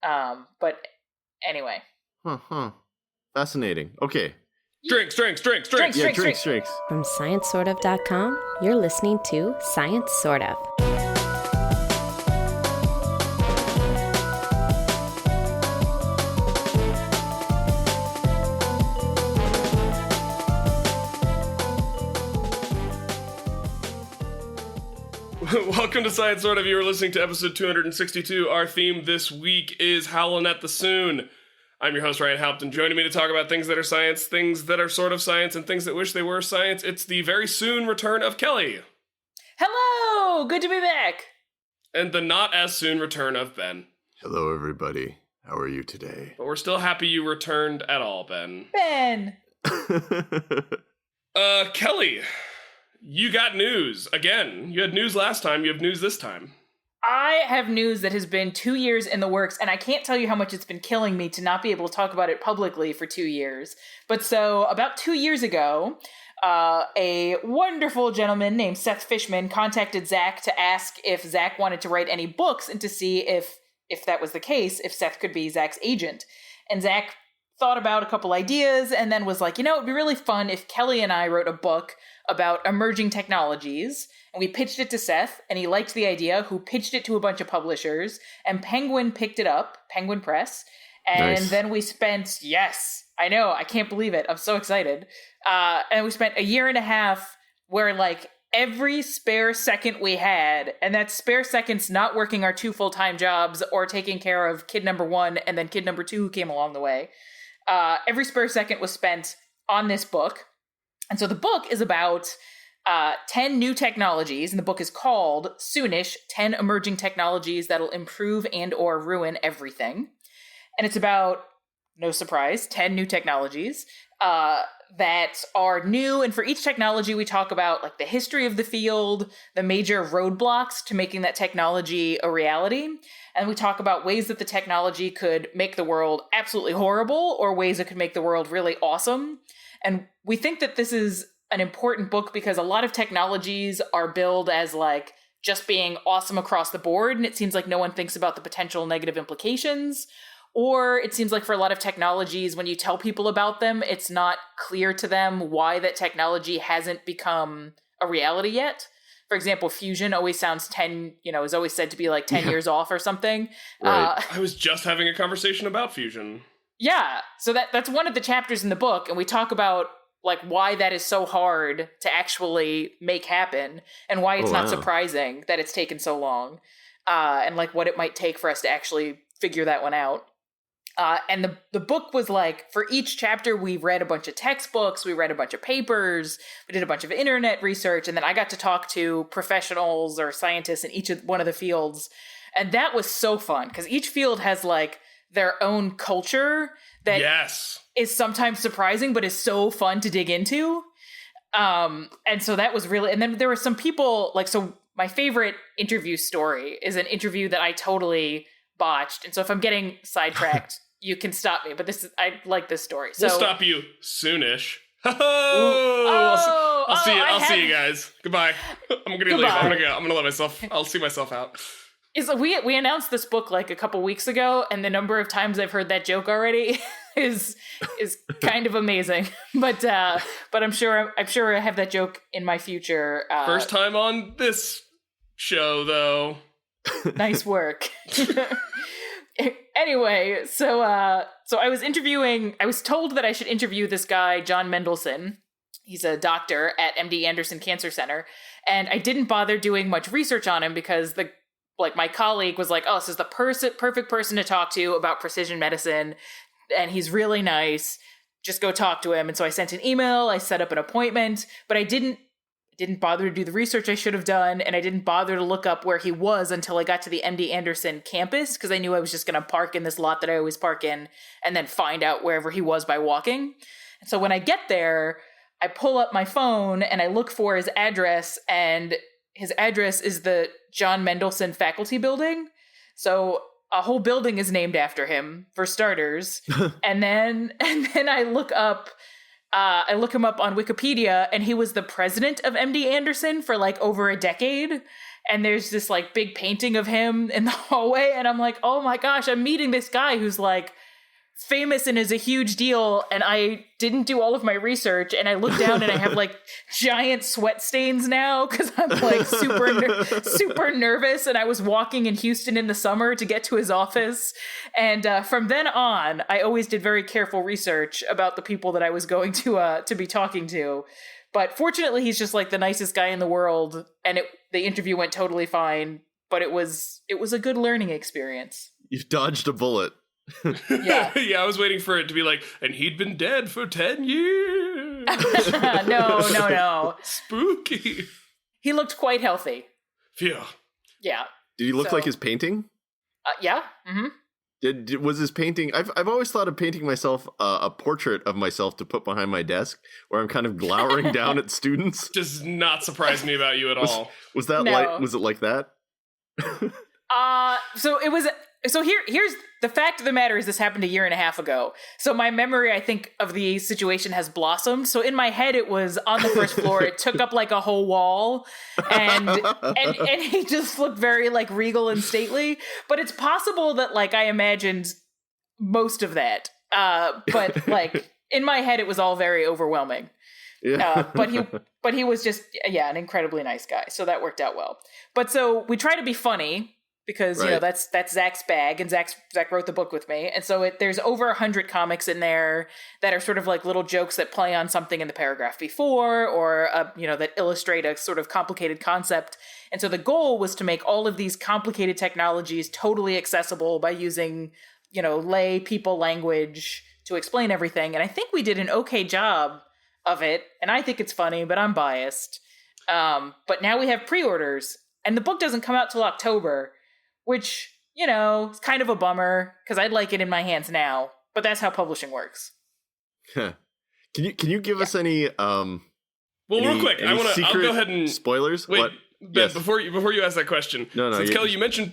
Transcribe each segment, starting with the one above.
But anyway. Fascinating. Okay. Drinks. Yeah, drinks. From ScienceSortOf.com, you're listening to Science Sort of. Welcome to Science Sort of. You are listening to episode 262. Our theme this week is Howling at the Soon. I'm your host, Ryan Haupt, and joining me to talk about things that are science, things that are sort of science, and things that wish they were science, it's the very soon return of Kelly. Hello! Good to be back! And the not as soon return of Ben. Hello, everybody. How are you today? But we're still happy you returned at all, Ben. Ben! Kelly, you got news. Again, you had news last time, you have news this time. I have news that has been 2 years in the works, and I can't tell you how much it's been killing me to not be able to talk about it publicly for 2 years. But so, about 2 years ago, a wonderful gentleman named Seth Fishman contacted Zach to ask if Zach wanted to write any books and to see if that was the case, if Seth could be Zach's agent. And Zach thought about a couple ideas and then was like, you know, it'd be really fun if Kelly and I wrote a book about emerging technologies. And we pitched it to Seth, and he liked the idea, who pitched it to a bunch of publishers, and Penguin picked it up, Penguin Press, and then we spent, yes, I know, I can't believe it, I'm so excited, and we spent a year and a half where, like, every spare second we had, and that spare second's not working our 2 full-time jobs or taking care of kid number 1 and then kid number 2 who came along the way, every spare second was spent on this book. And so the book is about 10 new technologies, and the book is called Soonish, 10 Emerging Technologies That'll Improve and or Ruin Everything. And it's about, no surprise, 10 new technologies that are new. And for each technology, we talk about like the history of the field, the major roadblocks to making that technology a reality. And we talk about ways that the technology could make the world absolutely horrible or ways it could make the world really awesome. And we think that this is an important book because a lot of technologies are billed as like just being awesome across the board. And it seems like no one thinks about the potential negative implications. Or it seems like for a lot of technologies, when you tell people about them, it's not clear to them why that technology hasn't become a reality yet. For example, fusion always sounds is always said to be like 10 years off or something. Right. I was just having a conversation about fusion. Yeah. So that's one of the chapters in the book. And we talk about like why that is so hard to actually make happen and why it's not surprising that it's taken so long, and like what it might take for us to actually figure that one out. And the book was like, for each chapter, we read a bunch of textbooks, we read a bunch of papers, we did a bunch of internet research, and then I got to talk to professionals or scientists in one of the fields. And that was so fun because each field has like their own culture that is sometimes surprising, but is so fun to dig into. And so that was really, and then there were some people like, so my favorite interview story is an interview that I totally botched. And so if I'm getting sidetracked, you can stop me, but I like this story. So we'll stop you soonish. I'll see you guys. Goodbye. I'm going to leave. I'm going to let myself, I'll see myself out. We announced this book like a couple weeks ago, and the number of times I've heard that joke already is kind of amazing. But I'm sure I have that joke in my future. First time on this show, though. Nice work. Anyway, so I was told that I should interview this guy, John Mendelsohn. He's a doctor at MD Anderson Cancer Center, and I didn't bother doing much research on him because my colleague was like, oh, this is the perfect person to talk to about precision medicine, and he's really nice. Just go talk to him. And so I sent an email, I set up an appointment, but I didn't bother to do the research I should have done, and I didn't bother to look up where he was until I got to the MD Anderson campus, because I knew I was just going to park in this lot that I always park in and then find out wherever he was by walking. And so when I get there, I pull up my phone and I look for his address, and his address is the John Mendelsohn Faculty Building. So a whole building is named after him, for starters. and then I look him up on Wikipedia, and he was the president of MD Anderson for like over a decade. and there's this like big painting of him in the hallway, and I'm like, oh my gosh, I'm meeting this guy who's like famous and is a huge deal, and I didn't do all of my research, and I look down and I have like giant sweat stains now because I'm like super nervous, and I was walking in Houston in the summer to get to his office, and from then on I always did very careful research about the people that I was going to be talking to. But fortunately he's just like the nicest guy in the world, and the interview went totally fine, but it was a good learning experience. You dodged a bullet. Yeah. Yeah, I was waiting for it to be like, and he'd been dead for 10 years. No. Spooky. He looked quite healthy. Phew. Yeah. Did he look like his painting? Yeah. Mm-hmm. Was his painting? I've always thought of painting myself a portrait of myself to put behind my desk, where I'm kind of glowering down at students. Does not surprise me about you at all. Was that like? Was it like that? So here's the fact of the matter is this happened 1.5 years ago. So my memory, I think, of the situation has blossomed. So in my head, it was on the first floor. It took up like a whole wall, and he just looked very like regal and stately. But it's possible that like I imagined most of that. But like in my head, it was all very overwhelming. Yeah. But he was just an incredibly nice guy. So that worked out well. But so we try to be funny, because you know that's Zach's bag, and Zach wrote the book with me, and so there's over 100 comics in there that are sort of like little jokes that play on something in the paragraph before, or that illustrate a sort of complicated concept. And so the goal was to make all of these complicated technologies totally accessible by using lay people language to explain everything. And I think we did an okay job of it, and I think it's funny, but I'm biased. But now we have pre-orders, and the book doesn't come out till October. Which, is kind of a bummer, because I'd like it in my hands now. But that's how publishing works. Can you give us any real quick, I'll go ahead and spoilers. Wait, what? Ben, Yes. before you ask that question, since Kelly, you mentioned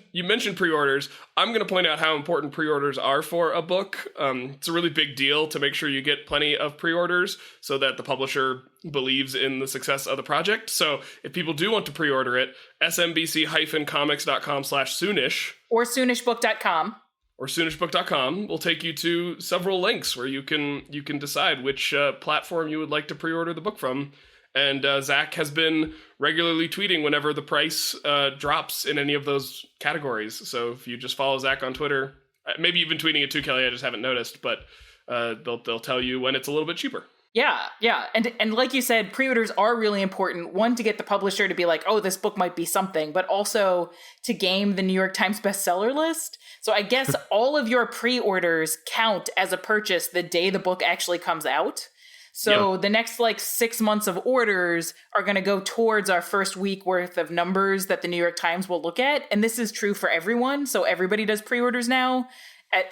pre-orders, I'm going to point out how important pre-orders are for a book. It's a really big deal to make sure you get plenty of pre-orders so that the publisher believes in the success of the project. So if people do want to pre-order it, smbc-comics.com/Soonish or soonishbook.com or soonishbook.com will take you to several links where you can decide which platform you would like to pre-order the book from. And Zach has been regularly tweeting whenever the price drops in any of those categories. So if you just follow Zach on Twitter, maybe you've been tweeting it too, Kelly, I just haven't noticed, but they'll tell you when it's a little bit cheaper. Yeah. And like you said, pre-orders are really important. One, to get the publisher to be like, oh, this book might be something, but also to game the New York Times bestseller list. So I guess all of your pre-orders count as a purchase the day the book actually comes out. So the next 6 months of orders are going to go towards our first week worth of numbers that the New York Times will look at. And this is true for everyone. So everybody does pre-orders now,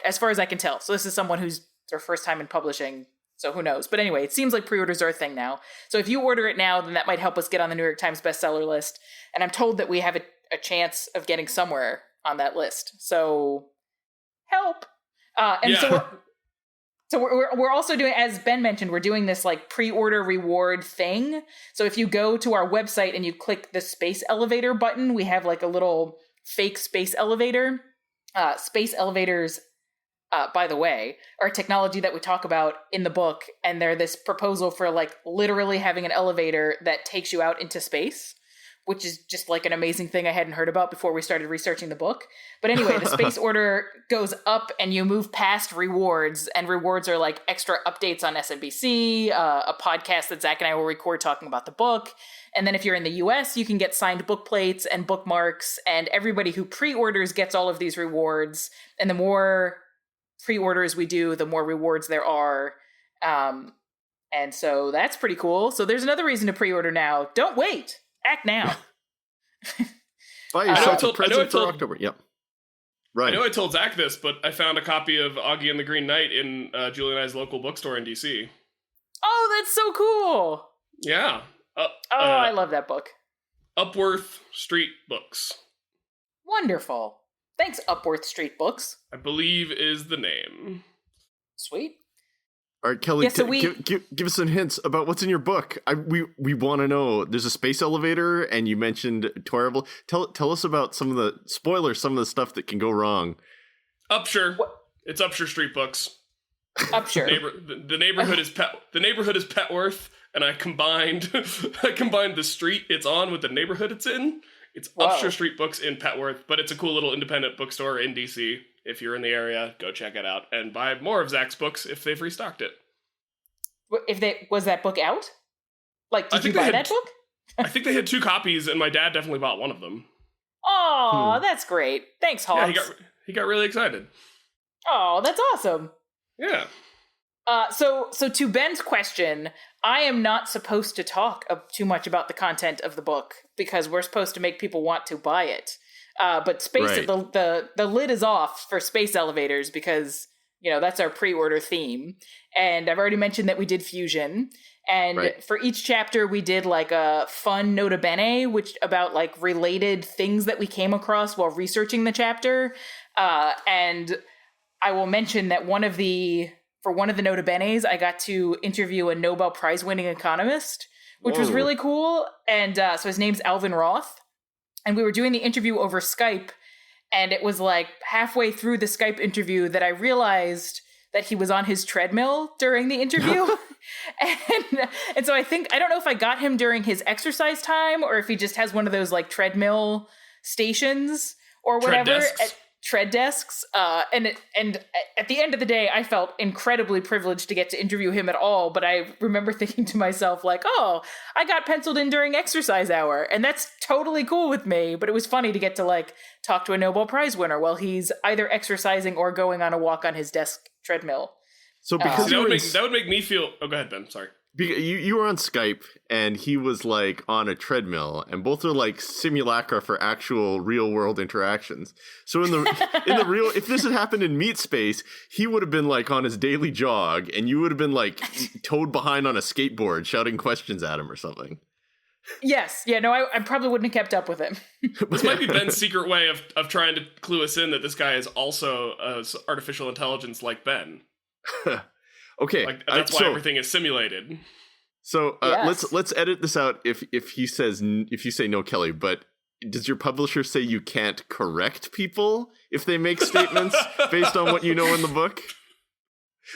as far as I can tell. So this is someone who's their first time in publishing. So who knows? But anyway, it seems like pre-orders are a thing now. So if you order it now, then that might help us get on the New York Times bestseller list. And I'm told that we have a chance of getting somewhere on that list. So help. So we're also doing, as Ben mentioned, we're doing this pre-order reward thing. So if you go to our website and you click the space elevator button, we have a little fake space elevator. Space elevators, by the way, are technology that we talk about in the book. And they're this proposal for literally having an elevator that takes you out into space, which is just an amazing thing I hadn't heard about before we started researching the book. But anyway, the space order goes up and you move past rewards, and rewards are extra updates on SNBC, a podcast that Zach and I will record talking about the book. And then if you're in the US, you can get signed book plates and bookmarks, and everybody who pre-orders gets all of these rewards. And the more pre-orders we do, the more rewards there are. And so that's pretty cool. So there's another reason to pre-order now. Don't wait. Act now. Buy yourself a present for October. Yep. Right. I know I told Zach this, but I found a copy of Augie and the Green Knight in Julie and I's local bookstore in DC. Oh, that's so cool. Yeah. I love that book. Upworth Street Books. Wonderful. Thanks, Upworth Street Books. I believe is the name. Sweet. All right, Kelly, Yeah, so give us some hints about what's in your book. We want to know. There's a space elevator, and you mentioned terrible. Tell us about some of the stuff that can go wrong. Upshur. It's Upshur Street Books. Upshur. The neighborhood is Petworth, and I combined the street it's on with the neighborhood it's in. It's Upshur Street Books in Petworth, but it's a cool little independent bookstore in DC. If you're in the area, go check it out and buy more of Zach's books if they've restocked it. Was that book out? Like, did you buy that book? I think they had 2 copies, and my dad definitely bought one of them. Oh, that's great. Thanks, Haupt. Yeah, he got really excited. Oh, that's awesome. Yeah. So to Ben's question, I am not supposed to talk too much about the content of the book because we're supposed to make people want to buy it. But the lid is off for space elevators because, that's our pre-order theme. And I've already mentioned that we did fusion. And for each chapter, we did like a fun nota bene, which about like related things that we came across while researching the chapter. And I will mention that for one of the nota benes, I got to interview a Nobel Prize winning economist, which was really cool. And so his name's Alvin Roth. And we were doing the interview over Skype. And it was like halfway through the Skype interview that I realized that he was on his treadmill during the interview. and so I don't know if I got him during his exercise time or if he just has one of those like treadmill stations or whatever. Tread desks. And at the end of the day, I felt incredibly privileged to get to interview him at all. But I remember thinking to myself, like, oh, I got penciled in during exercise hour. And that's totally cool with me. But it was funny to get to like talk to a Nobel Prize winner while he's either exercising or going on a walk on his desk treadmill. So because that would make me feel. Oh, go ahead, Ben. Sorry. You were on Skype and he was like on a treadmill, and both are like simulacra for actual real world interactions. So in the real, if this had happened in Meat Space, he would have been like on his daily jog, and you would have been like towed behind on a skateboard, shouting questions at him or something. Yes, yeah, no, I probably wouldn't have kept up with him. This might be Ben's secret way of trying to clue us in that this guy is also artificial intelligence like Ben. Okay, like, that's why everything is simulated. So yes. let's edit this out if you say no, Kelly. But does your publisher say you can't correct people if they make statements based on what you know in the book?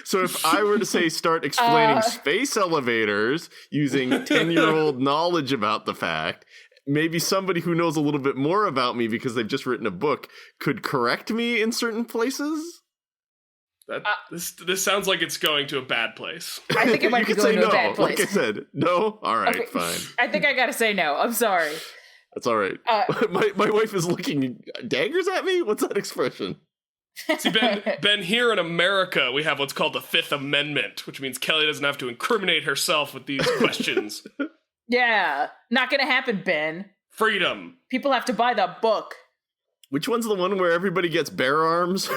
So if I were to say start explaining space elevators using 10-year-old knowledge about the fact, maybe somebody who knows a little bit more about me because they've just written a book could correct me in certain places. This sounds like it's going to a bad place. I think it might be going to a bad place. Like I said, no? All right, fine. I think I gotta say no. I'm sorry. That's all right. My wife is looking daggers at me? What's that expression? See, Ben, here in America, we have what's called the Fifth Amendment, which means Kelly doesn't have to incriminate herself with these questions. Yeah, not gonna happen, Ben. Freedom. People have to buy the book. Which one's the one where everybody gets bear arms?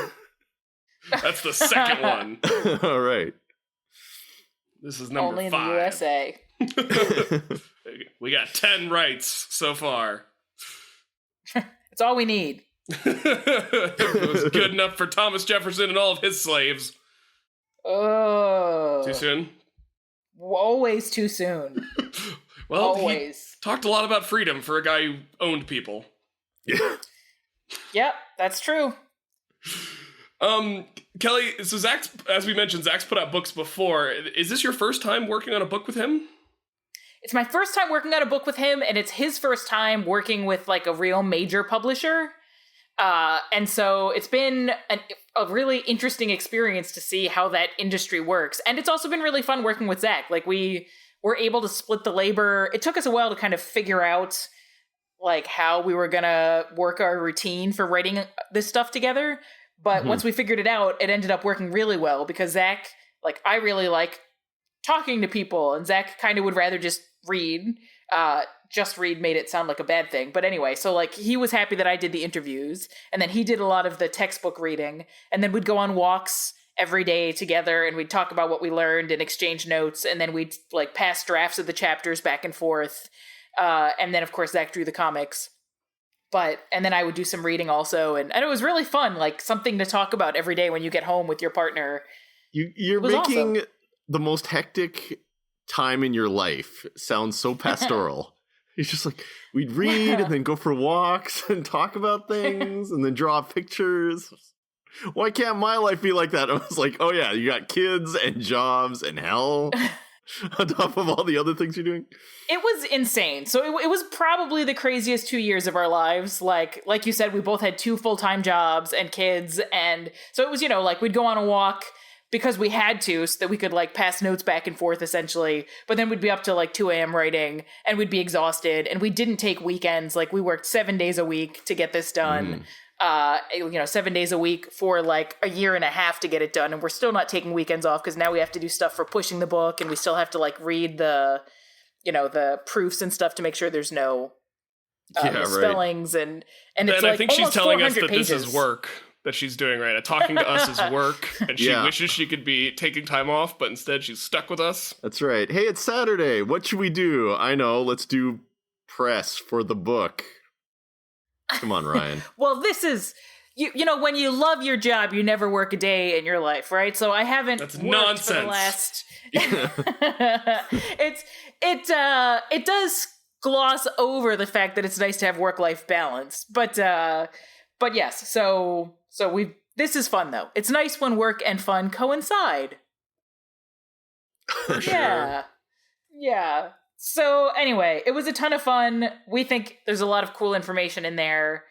That's the second one. All right. This is number 5. Only in the USA. We got 10 rights so far. It's all we need. It was good enough for Thomas Jefferson and all of his slaves. Oh. Too soon? Always too soon. Well, always. He talked a lot about freedom for a guy who owned people. Yeah. Yep, that's true. Kelly, so as we mentioned, Zach's put out books before. Is this your first time working on a book with him? It's my first time working on a book with him, and it's his first time working with like a real major publisher. And so it's been a really interesting experience to see how that industry works. And it's also been really fun working with Zach. Like we were able to split the labor. It took us a while to kind of figure out like how we were going to work our routine for writing this stuff together. But once we figured it out, it ended up working really well because Zach, like, I really like talking to people, and Zach kind of would rather just read. Just read made it sound like a bad thing. But anyway, so, like, he was happy that I did the interviews, and then he did a lot of the textbook reading, and then we'd go on walks every day together, and we'd talk about what we learned and exchange notes, and then we'd, like, pass drafts of the chapters back and forth. And then, of course, Zach drew the comics. And then I would do some reading also. And it was really fun, like something to talk about every day when you get home with your partner. You're making the most hectic time in your life sounds so pastoral. He's just like, we'd read and then go for walks and talk about things and then draw pictures. Why can't my life be like that? I was like, oh yeah, you got kids and jobs and hell on top of all the other things you're doing. It was insane. So it was probably the craziest 2 years of our lives. Like you said, we both had 2 full-time jobs and kids. And so it was, like we'd go on a walk because we had to, so that we could like pass notes back and forth essentially. But then we'd be up to like 2 a.m. writing and we'd be exhausted. And we didn't take weekends. Like we worked 7 days a week to get this done. 7 days a week for like a year and a half to get it done. And we're still not taking weekends off because now we have to do stuff for pushing the book. And we still have to like read the proofs and stuff to make sure there's no misspellings. Right. And it's like I think she's telling us that pages. This is work that she's doing right now. Talking to us is work, and she wishes she could be taking time off, but instead she's stuck with us. That's right. Hey, it's Saturday. What should we do? I know. Let's do press for the book. Come on, Ryan. Well, this is, when you love your job, you never work a day in your life, right? So I haven't That's worked nonsense. For the last... It does gloss over the fact that it's nice to have work-life balance, but yes. So this is fun though. It's nice when work and fun coincide. For sure. Yeah. So anyway, it was a ton of fun. We think there's a lot of cool information in there.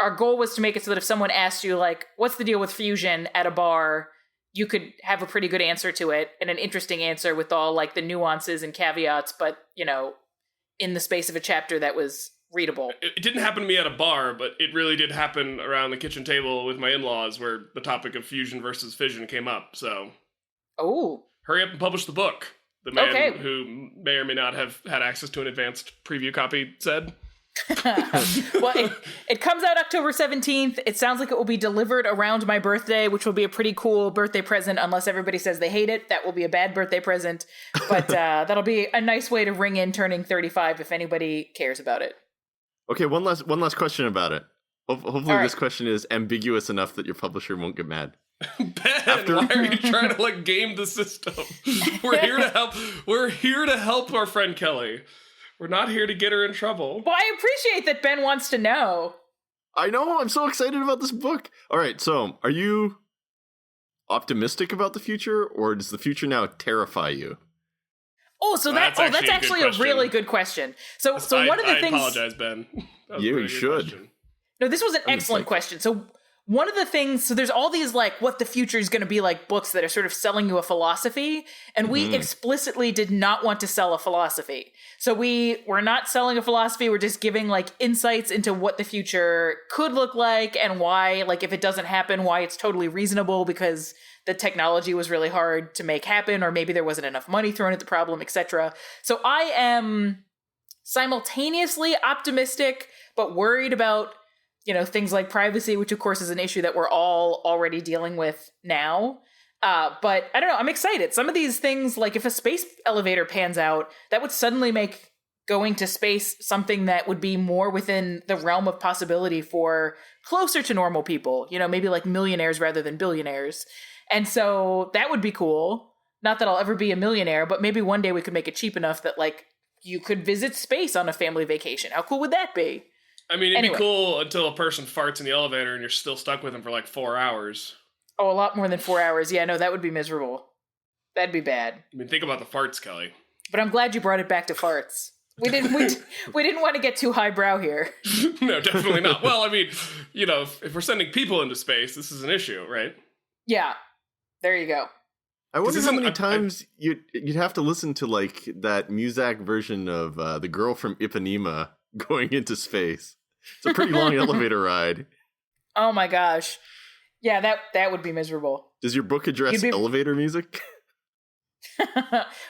Our goal was to make it so that if someone asked you like, what's the deal with fusion at a bar, you could have a pretty good answer to it and an interesting answer with all like the nuances and caveats, but in the space of a chapter that was readable. It didn't happen to me at a bar, but it really did happen around the kitchen table with my in-laws where the topic of fusion versus fission came up. So, hurry up and publish the book. The man who may or may not have had access to an advanced preview copy said. Well, it comes out October 17th. It sounds like it will be delivered around my birthday, which will be a pretty cool birthday present, unless everybody says they hate it. That will be a bad birthday present. But that'll be a nice way to ring in turning 35 if anybody cares about it. Okay, one last question about it. Hopefully this question is ambiguous enough that your publisher won't get mad. Ben, why are you trying to like game the system? We're here to help. We're here to help our friend Kelly. We're not here to get her in trouble. Well, I appreciate that Ben wants to know. I know. I'm so excited about this book. All right. So are you optimistic about the future, or does the future now terrify you? Oh, so that's actually a really good question. So one of the things... I apologize, Ben. You should. No, this was an excellent question. So one of the things, so there's all these like what the future is going to be like books that are sort of selling you a philosophy, and we explicitly did not want to sell a philosophy. So we're not selling a philosophy, we're just giving like insights into what the future could look like and why, like if it doesn't happen, why it's totally reasonable because the technology was really hard to make happen, or maybe there wasn't enough money thrown at the problem, etc. So I am simultaneously optimistic, but worried about things like privacy, which of course is an issue that we're all already dealing with now. But I don't know, I'm excited. Some of these things, like if a space elevator pans out, that would suddenly make going to space something that would be more within the realm of possibility for closer to normal people, maybe like millionaires rather than billionaires. And so that would be cool. Not that I'll ever be a millionaire, but maybe one day we could make it cheap enough that like you could visit space on a family vacation. How cool would that be? I mean, it'd be cool until a person farts in the elevator and you're still stuck with them for like 4 hours. Oh, a lot more than 4 hours. Yeah, no, that would be miserable. That'd be bad. I mean, think about the farts, Kelly. But I'm glad you brought it back to farts. We didn't want to get too highbrow here. No, definitely not. Well, I mean, if we're sending people into space, this is an issue, right? Yeah. There you go. I wonder how many times you'd have to listen to like that Muzak version of The Girl from Ipanema going into space. It's a pretty long elevator ride. Oh my gosh. Yeah, that would be miserable. Does your book address elevator music?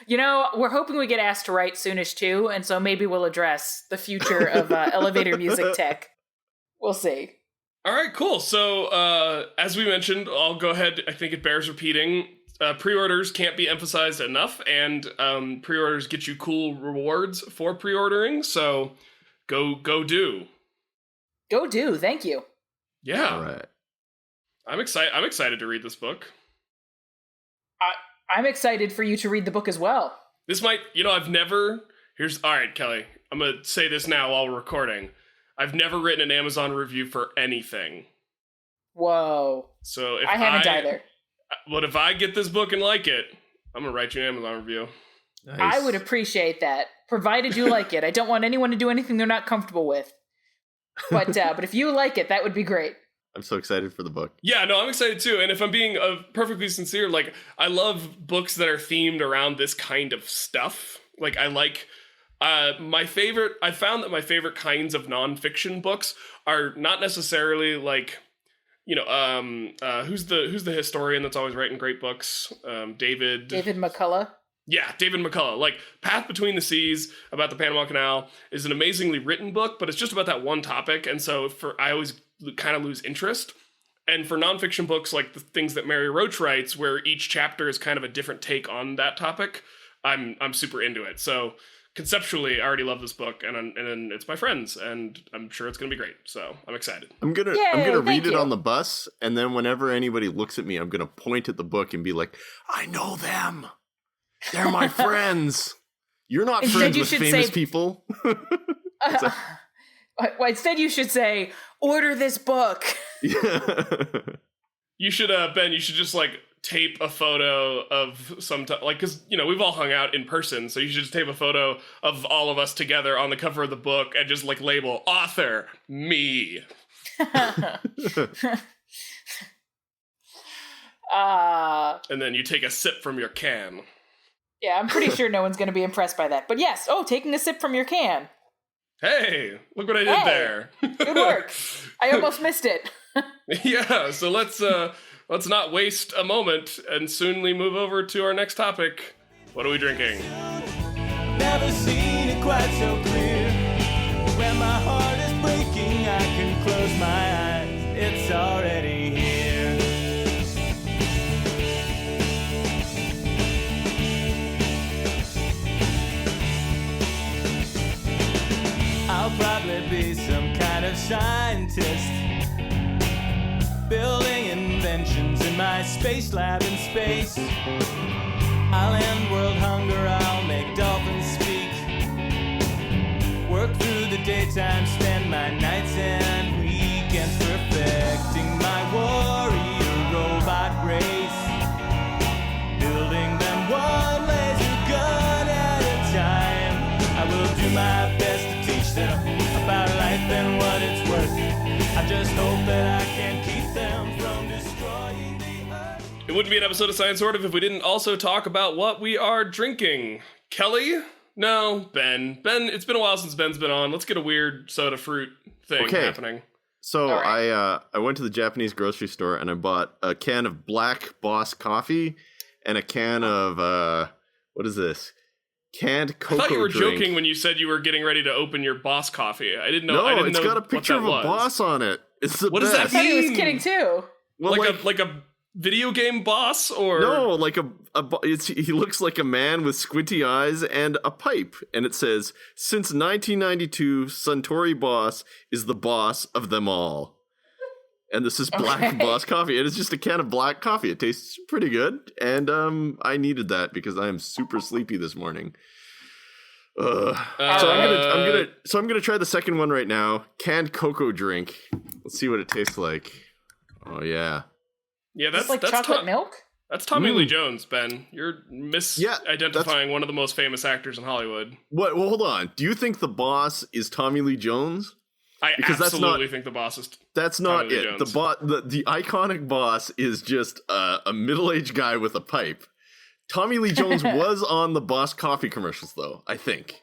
We're hoping we get asked to write Soonish too, and so maybe we'll address the future of elevator music tech. We'll see. All right, cool. So as we mentioned, I'll go ahead. I think it bears repeating. Pre-orders can't be emphasized enough, and pre-orders get you cool rewards for pre-ordering. So go do. Go do. Thank you. Yeah. All right. I'm excited to read this book. I'm excited for you to read the book as well. This might, all right, Kelly, I'm going to say this now while we're recording. I've never written an Amazon review for anything. Whoa. So if I haven't either. But if I get this book and like it, I'm going to write you an Amazon review. Nice. I would appreciate that, provided you like it. I don't want anyone to do anything they're not comfortable with. But if you like it, that would be great. I'm so excited for the book. Yeah, no, I'm excited too. And if I'm being perfectly sincere, like, I love books that are themed around this kind of stuff. Like, I like I found that my favorite kinds of nonfiction books are not necessarily like, who's the historian that's always writing great books? David McCullough. Yeah, David McCullough. Like, Path Between the Seas about the Panama Canal is an amazingly written book, but it's just about that one topic, and so I always kind of lose interest. And for nonfiction books, like the things that Mary Roach writes, where each chapter is kind of a different take on that topic, I'm super into it. So conceptually, I already love this book, and it's my friends, and I'm sure it's going to be great. So I'm excited. I'm gonna read it on the bus, and then whenever anybody looks at me, I'm gonna point at the book and be like, "I know them. They're my friends. You're not friends with famous people." Instead, you should say, "Order this book." Yeah. You should, Ben. You should just like tape a photo of because we've all hung out in person, so you should just tape a photo of all of us together on the cover of the book and just like label author me. And then you take a sip from your can. Yeah, I'm pretty sure no one's going to be impressed by that. But yes, taking a sip from your can. Hey, look what I did there. Good work. I almost missed it. Yeah, so let's not waste a moment and soonly move over to our next topic. What are we drinking? Never seen it quite so clear. When my heart is breaking, I can close my eyes. It's already here. I'll probably be some kind of scientist, building inventions in my space lab in space. I'll end world hunger, I'll make dolphins speak, work through the daytime, spend my nights and weekends perfecting my warrior robot race, building them one laser gun at a time. I will do my best to teach them about life and what it's worth. I just hope that I can keep them from destroying the earth. It wouldn't be an episode of Science Sort of if we didn't also talk about what we are drinking. Kelly? No, Ben. Ben, it's been a while since Ben's been on. Let's get a weird soda fruit thing happening. So right. I went to the Japanese grocery store and I bought a can of Black Boss coffee and a can of what is this? Canned cocoa drink. I thought you were joking when you said you were getting ready to open your Boss coffee. I didn't know. No, it's got a picture of a boss on it. It's the what best. does that I thought he was kidding too. Well, like a video game boss, or no, like he looks like a man with squinty eyes and a pipe, and it says, "Since 1992, Suntory Boss is the boss of them all." And this is Black Boss coffee. It is just a can of black coffee. It tastes pretty good, and I needed that because I am super sleepy this morning. So I'm gonna try the second one right now. Canned cocoa drink. Let's see what it tastes like. Oh yeah. Yeah, that's like chocolate milk. That's Tommy Lee Jones, Ben. You're misidentifying one of the most famous actors in Hollywood. What? Well, hold on. Do you think the boss is Tommy Lee Jones? I absolutely think the boss is. That's not Tommy it. The iconic boss is just a middle-aged guy with a pipe. Tommy Lee Jones was on the Boss Coffee commercials, though. I think.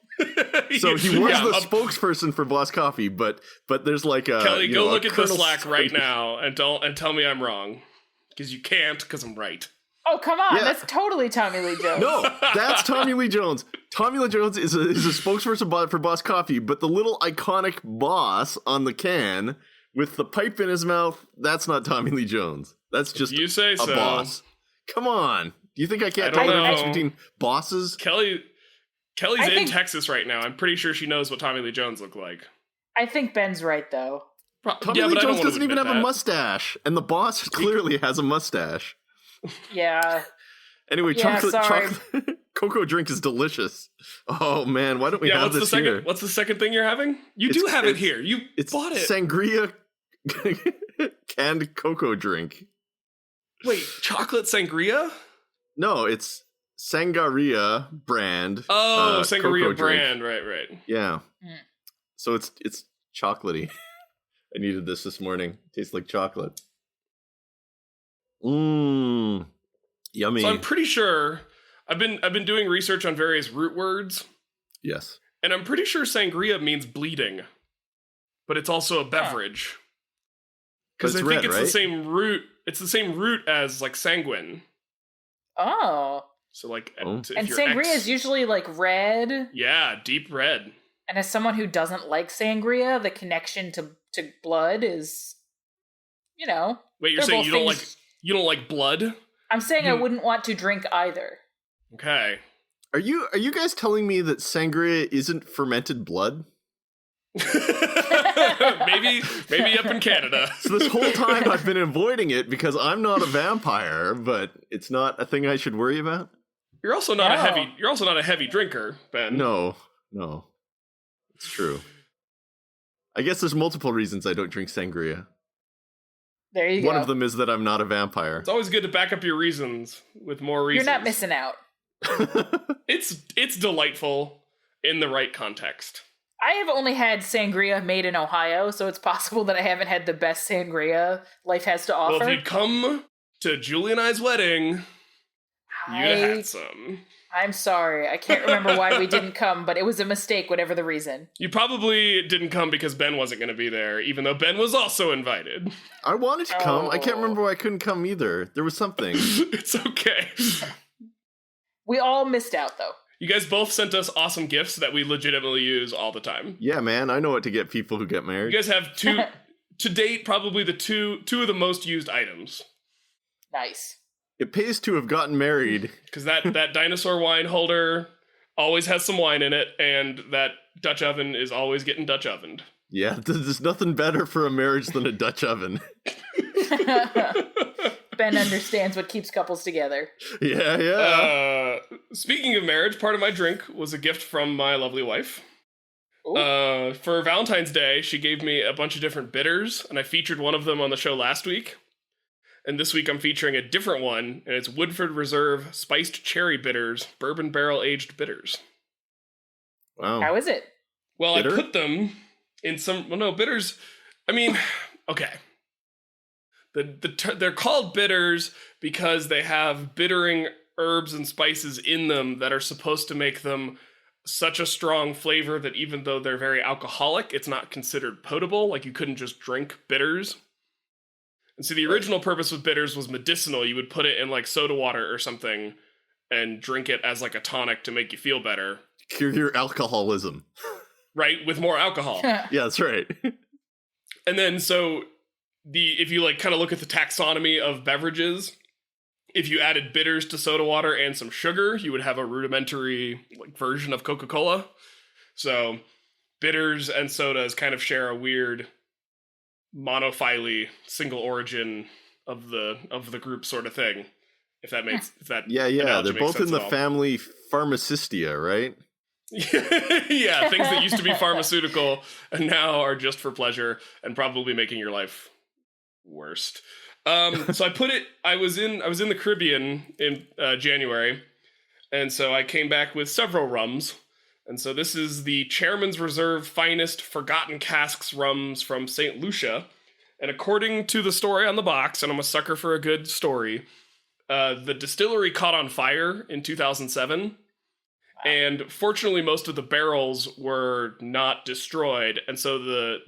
So he was the spokesperson for Boss Coffee, but there's like a Kelly. Go look at the Colonel Slack right now and tell me I'm wrong, because you can't, because I'm right. Oh, come on. Yeah. That's totally Tommy Lee Jones. No, that's Tommy Lee Jones. Tommy Lee Jones is a spokesperson for Boss Coffee, but the little iconic boss on the can with the pipe in his mouth, that's not Tommy Lee Jones. That's just a boss. Come on. Do you think I can't tell the difference between bosses? Kelly's in Texas right now. I'm pretty sure she knows what Tommy Lee Jones looked like. I think Ben's right, though. Tommy Lee Jones doesn't even have a mustache, and the boss clearly has a mustache. Yeah. Anyway, Yeah, sorry. chocolate cocoa drink is delicious. Oh man, why don't we have this here? What's the second thing you're having? You do have it here. You bought it. Sangria canned cocoa drink. Wait, chocolate sangria? No, it's Sangaria brand. Oh, cocoa Sangria drink. brand. Right. Yeah. So it's chocolatey. I needed this morning. Tastes like chocolate. Mmm. Yummy. So I'm pretty sure I've been doing research on various root words. Yes. And I'm pretty sure sangria means bleeding. But it's also a beverage. Because I think it's the same root. It's the same root as like sanguine. Oh. So like and sangria is usually like red. Yeah, deep red. And as someone who doesn't like sangria, the connection to blood is, Wait, you're saying you don't like blood? I'm saying I wouldn't want to drink either. Okay. Are you guys telling me that sangria isn't fermented blood? maybe up in Canada. So this whole time I've been avoiding it because I'm not a vampire, but it's not a thing I should worry about. You're also not a heavy drinker, Ben. No. It's true. I guess there's multiple reasons I don't drink sangria. There you go. One of them is that I'm not a vampire. It's always good to back up your reasons with more reasons. You're not missing out. It's delightful in the right context. I have only had sangria made in Ohio, so it's possible that I haven't had the best sangria life has to offer. Well, if you'd come to Julie and I's wedding, you'd have had some. I'm sorry. I can't remember why we didn't come, but it was a mistake, whatever the reason. You probably didn't come because Ben wasn't going to be there, even though Ben was also invited. I wanted to come. I can't remember why I couldn't come either. There was something. It's okay. We all missed out, though. You guys both sent us awesome gifts that we legitimately use all the time. Yeah, man. I know what to get people who get married. You guys have to date, probably the two of the most used items. Nice. It pays to have gotten married. Because that dinosaur wine holder always has some wine in it, and that Dutch oven is always getting Dutch ovened. Yeah, there's nothing better for a marriage than a Dutch oven. Ben understands what keeps couples together. Yeah. Speaking of marriage, part of my drink was a gift from my lovely wife. For Valentine's Day, she gave me a bunch of different bitters, and I featured one of them on the show last week. And this week I'm featuring a different one, and it's Woodford Reserve Spiced Cherry Bitters, Bourbon Barrel Aged Bitters. Wow. How is it? Well, Bitter? I put them in some... Well, no, bitters... I mean, okay. They're called bitters because they have bittering herbs and spices in them that are supposed to make them such a strong flavor that even though they're very alcoholic, it's not considered potable. Like, you couldn't just drink bitters. And so the original purpose with bitters was medicinal. You would put it in like soda water or something and drink it as like a tonic to make you feel better. Cure your alcoholism. Right? With more alcohol. Yeah, that's right. And then so if you like kind of look at the taxonomy of beverages, if you added bitters to soda water and some sugar, you would have a rudimentary like version of Coca-Cola. So bitters and sodas kind of share a weird monophyly single origin of the group sort of thing, if that makes yeah they're both in the family Pharmacistia, right? Yeah, things that used to be pharmaceutical and now are just for pleasure and probably making your life worst. So I was in the Caribbean in January, and so I came back with several rums. And so this is the Chairman's Reserve Finest Forgotten Casks rums from St. Lucia. And according to the story on the box, and I'm a sucker for a good story, the distillery caught on fire in 2007. Wow. And fortunately, most of the barrels were not destroyed. And so the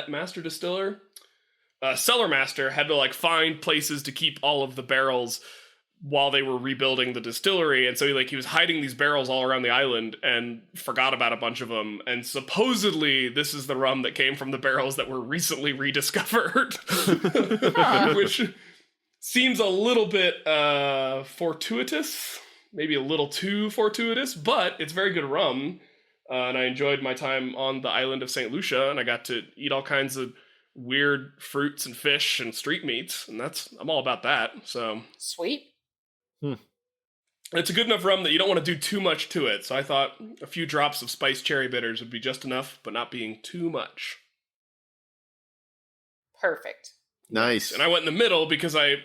master distiller, cellar master, had to like find places to keep all of the barrels while they were rebuilding the distillery. And so he was hiding these barrels all around the island and forgot about a bunch of them. And supposedly this is the rum that came from the barrels that were recently rediscovered. Which seems a little bit fortuitous, maybe a little too fortuitous, but it's very good rum. And I enjoyed my time on the island of St. Lucia, and I got to eat all kinds of weird fruits and fish and street meats, and I'm all about that. So Sweet. It's a good enough rum that you don't want to do too much to it. So I thought a few drops of spiced cherry bitters would be just enough, but not being too much. Perfect. Nice. And I went in the middle because I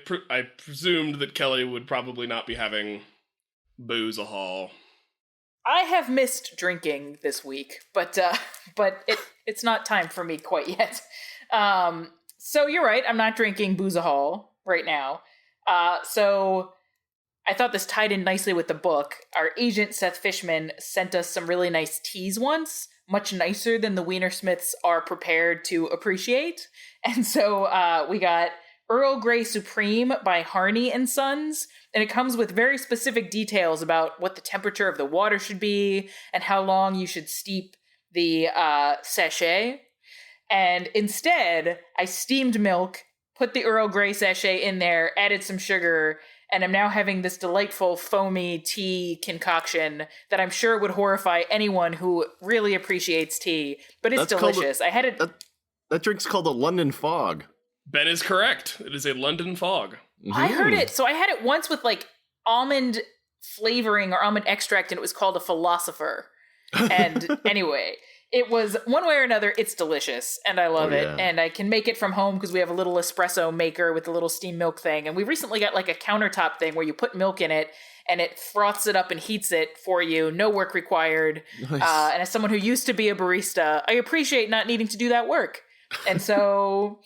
presumed that Kelly would probably not be having booze-a-haul. I have missed drinking this week, but it's not time for me quite yet. So you're right. I'm not drinking booze-a-hall right now. So I thought this tied in nicely with the book. Our agent, Seth Fishman, sent us some really nice teas once, much nicer than the Weinersmiths are prepared to appreciate. And so we got Earl Grey Supreme by Harney and Sons, and it comes with very specific details about what the temperature of the water should be and how long you should steep the sachet. And instead, I steamed milk, put the Earl Grey sachet in there, added some sugar, and I'm now having this delightful foamy tea concoction that I'm sure would horrify anyone who really appreciates tea, but it's delicious. I had it. That drink's called a London Fog. Ben is correct. It is a London Fog. I heard it. So I had it once with like almond flavoring or almond extract, and it was called a philosopher. And anyway, it was one way or another, it's delicious, and I love it. And I can make it from home because we have a little espresso maker with a little steam milk thing. And we recently got like a countertop thing where you put milk in it and it froths it up and heats it for you. No work required. Nice. And as someone who used to be a barista, I appreciate not needing to do that work. And so,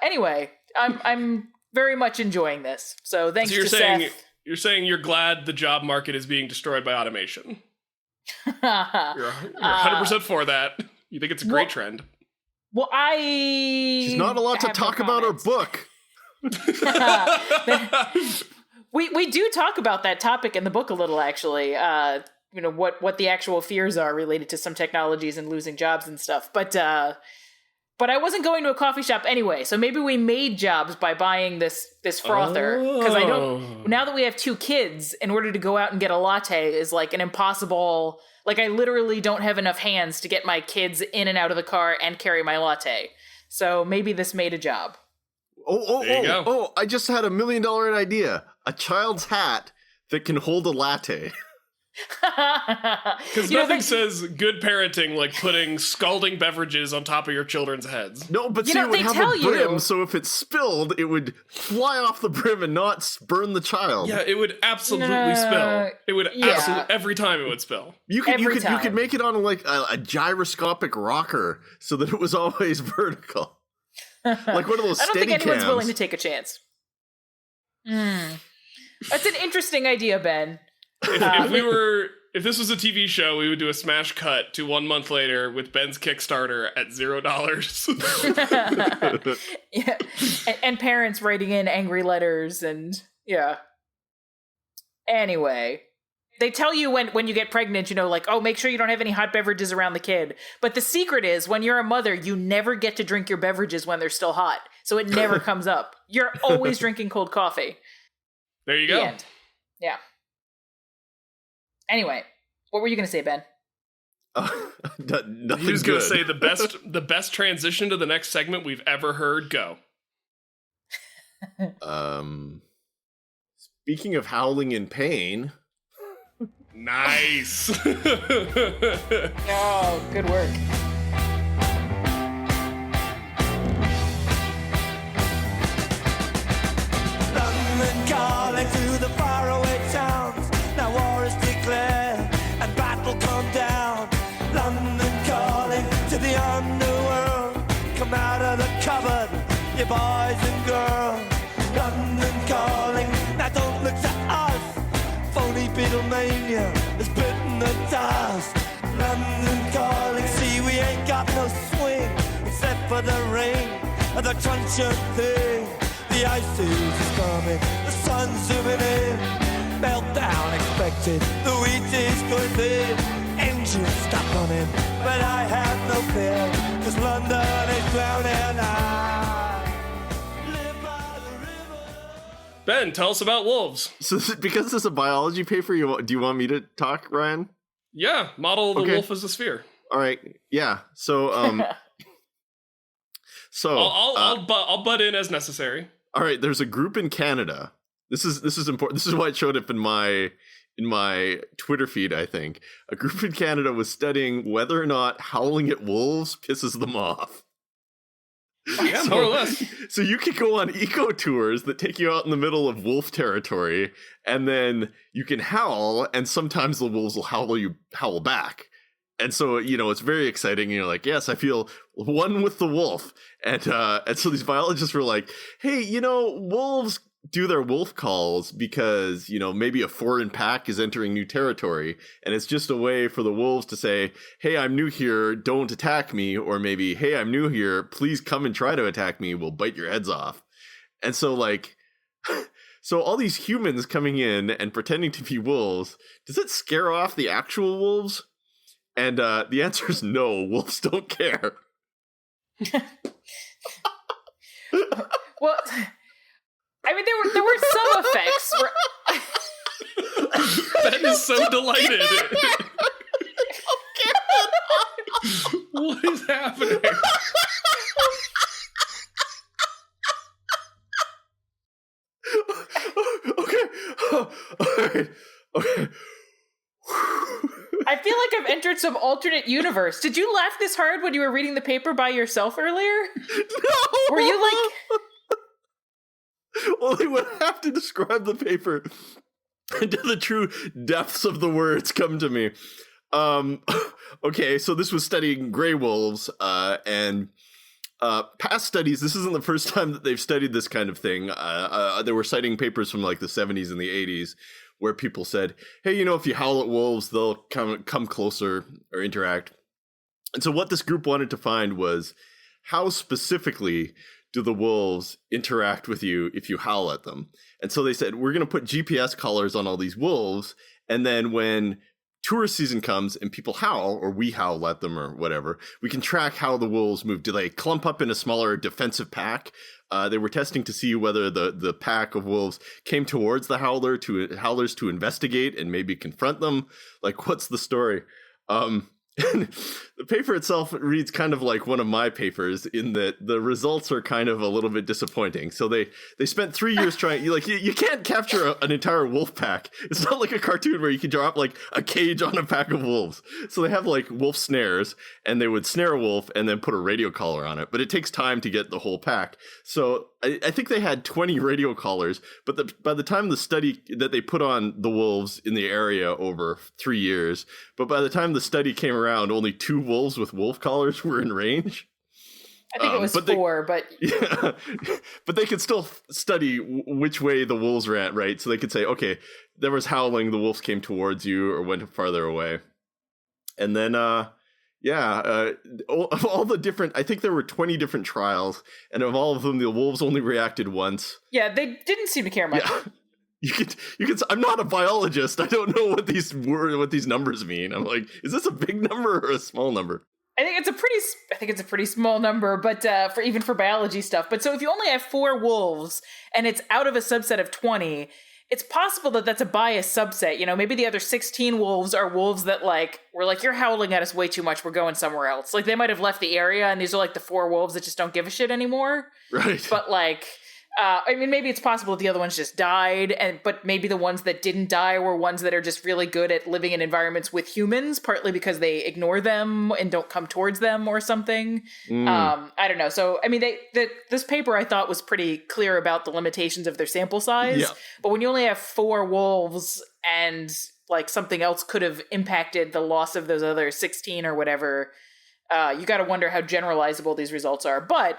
anyway, I'm very much enjoying this. So thanks to Seth. You're saying you're glad the job market is being destroyed by automation. You're 100% for that. You think it's a great trend. Well, She's not allowed to talk about her book. We do talk about that topic in the book a little, actually. What the actual fears are related to some technologies and losing jobs and stuff. But I wasn't going to a coffee shop anyway, so maybe we made jobs by buying this frother. Because now that we have 2 kids, in order to go out and get a latte is like an impossible, like I literally don't have enough hands to get my kids in and out of the car and carry my latte. So maybe this made a job. I just had $1 million idea. A child's hat that can hold a latte. Because nothing says good parenting like putting scalding beverages on top of your children's heads. No, but see, it would have a brim, so if it spilled, it would fly off the brim and not burn the child. Yeah, it would absolutely spill. It would absolutely, every time it would spill. You could make it on like a gyroscopic rocker so that it was always vertical. Like one of those steady cams. I don't think anyone's willing to take a chance. That's an interesting idea, Ben. If this was a TV show, we would do a smash cut to 1 month later with Ben's Kickstarter at $0. Yeah, and parents writing in angry letters and Anyway, they tell you when you get pregnant, like, oh, make sure you don't have any hot beverages around the kid. But the secret is, when you're a mother, you never get to drink your beverages when they're still hot, so it never comes up. You're always drinking cold coffee. There you go. Yeah. Anyway, what were you going to say, Ben? Nothing. He was going to say the best transition to the next segment we've ever heard. Go. Speaking of howling in pain. Nice. Oh, good work. London calling to the faraway towns. Now war is declared and battle come down. London calling to the underworld. Come out of the cupboard, you boys and girls. London calling, now don't look to us. Phony Beatlemania has bitten the dust. London calling, see we ain't got no swing except for the rain and the truncheon thing. The ice is coming, the sun's zooming in. Meltdown expected, the wheat is going thin. Engines stop running, but I have no fear, 'cause London is drowning. I live by the river. Ben, tell us about wolves. So because this is a biology paper, do you want me to talk, Ryan? Yeah, model the wolf as a sphere. All right, yeah. So So I'll butt in as necessary. all right, there's a group in Canada. This is important. This is why it showed up in my Twitter feed, I think. A group in Canada was studying whether or not howling at wolves pisses them off. Yeah, more or less. So you could go on eco tours that take you out in the middle of wolf territory, and then you can howl, and sometimes the wolves will howl back. And so, it's very exciting. You're like, yes, I feel one with the wolf. And so these biologists were like, hey, wolves do their wolf calls because, maybe a foreign pack is entering new territory. And it's just a way for the wolves to say, hey, I'm new here, don't attack me. Or maybe, hey, I'm new here, please come and try to attack me, we'll bite your heads off. And so so all these humans coming in and pretending to be wolves, does it scare off the actual wolves? And the answer is no, wolves don't care. Well, I mean, there were some effects. Ben is so delighted. What is happening? Okay. All right. Okay. I feel like I've entered some alternate universe. Did you laugh this hard when you were reading the paper by yourself earlier? No! Were you like... Well, they would have to describe the paper until the true depths of the words come to me. Okay, so this was studying gray wolves, and past studies, this isn't the first time that they've studied this kind of thing. They were citing papers from like the 70s and the 80s where people said, hey, if you howl at wolves, they'll come closer or interact. And so what this group wanted to find was how specifically do the wolves interact with you if you howl at them? And so they said, we're going to put GPS collars on all these wolves, and then when tourist season comes and people howl, or we howl at them or whatever, we can track how the wolves move. Do they clump up in a smaller defensive pack? They were testing to see whether the pack of wolves came towards the howlers to investigate and maybe confront them. Like, what's the story? The paper itself reads kind of like one of my papers in that the results are kind of a little bit disappointing. So they spent 3 years trying, you can't capture an entire wolf pack. It's not like a cartoon where you can drop like a cage on a pack of wolves. So they have like wolf snares, and they would snare a wolf and then put a radio collar on it. But it takes time to get the whole pack. So I think they had 20 radio collars, but by the time the study that they put on the wolves in the area over 3 years, but by the time the study came around, only 2 wolves with wolf collars were in range. I think it was 4, but... Yeah, but they could still study which way the wolves ran, right? So they could say, okay, there was howling, the wolves came towards you or went farther away. And then, of all the different, I think there were 20 different trials, and of all of them, the wolves only reacted once. Yeah, they didn't seem to care much. Yeah. You could. I'm not a biologist. I don't know what these numbers mean. I'm like, is this a big number or a small number? I think it's a pretty small number, but for biology stuff. But so if you only have 4 wolves and it's out of a subset of 20, it's possible that that's a biased subset. Maybe the other 16 wolves are wolves that we're like, you're howling at us way too much, we're going somewhere else. Like, they might have left the area, and these are like the 4 wolves that just don't give a shit anymore. Right. But maybe it's possible that the other ones just died, but maybe the ones that didn't die were ones that are just really good at living in environments with humans, partly because they ignore them and don't come towards them or something. I don't know. So, I mean, this paper I thought was pretty clear about the limitations of their sample size. Yeah. But when you only have 4 wolves and something else could have impacted the loss of those other 16 or whatever, you got to wonder how generalizable these results are. But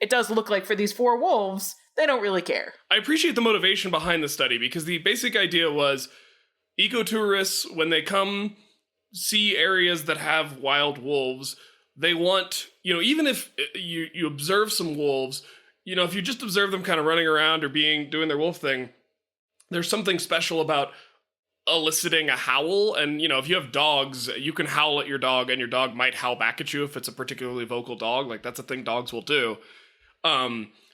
it does look like for these 4 wolves, they don't really care. I appreciate the motivation behind the study, because the basic idea was ecotourists, when they come see areas that have wild wolves, they want, even if you observe some wolves, if you just observe them kind of running around or doing their wolf thing, there's something special about eliciting a howl. And, if you have dogs, you can howl at your dog and your dog might howl back at you if it's a particularly vocal dog. Like, that's a thing dogs will do.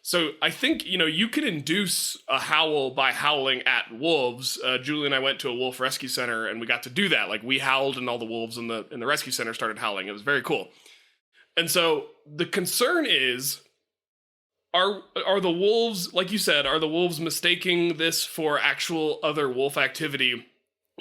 So I think, you can induce a howl by howling at wolves. Julie and I went to a wolf rescue center and we got to do that. Like, we howled and all the wolves in the rescue center started howling. It was very cool. And so the concern is are the wolves, like you said, are the wolves mistaking this for actual other wolf activity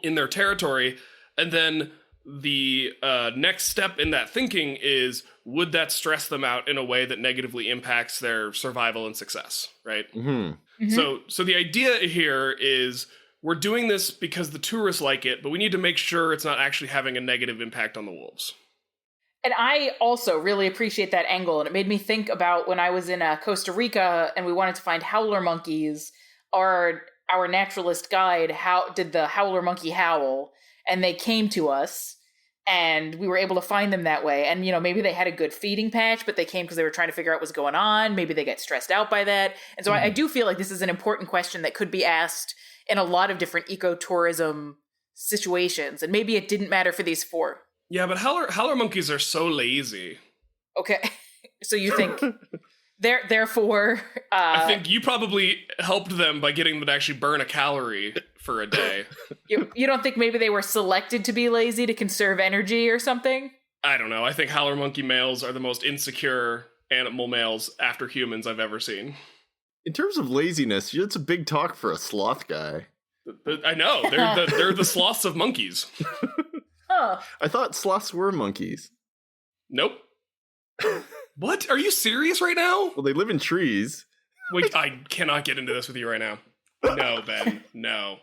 in their territory? And then the next step in that thinking is, would that stress them out in a way that negatively impacts their survival and success, right? Mm-hmm. So the idea here is we're doing this because the tourists like it, but we need to make sure it's not actually having a negative impact on the wolves. And I also really appreciate that angle. And it made me think about when I was in Costa Rica and we wanted to find howler monkeys. Our naturalist guide did the howler monkey howl, and they came to us and we were able to find them that way. And, maybe they had a good feeding patch, but they came because they were trying to figure out what's going on. Maybe they get stressed out by that. And so I do feel like this is an important question that could be asked in a lot of different ecotourism situations. And maybe it didn't matter for these 4. Yeah, but howler monkeys are so lazy. Okay. So you think therefore I think you probably helped them by getting them to actually burn a calorie for a day. You don't think maybe they were selected to be lazy to conserve energy or something? I don't know. I think howler monkey males are the most insecure animal males after humans I've ever seen. In terms of laziness, it's a big talk for a sloth guy. I know. They're the sloths of monkeys. Huh. I thought sloths were monkeys. Nope. What? Are you serious right now? Well, they live in trees. Wait, I cannot get into this with you right now. No, Ben. No.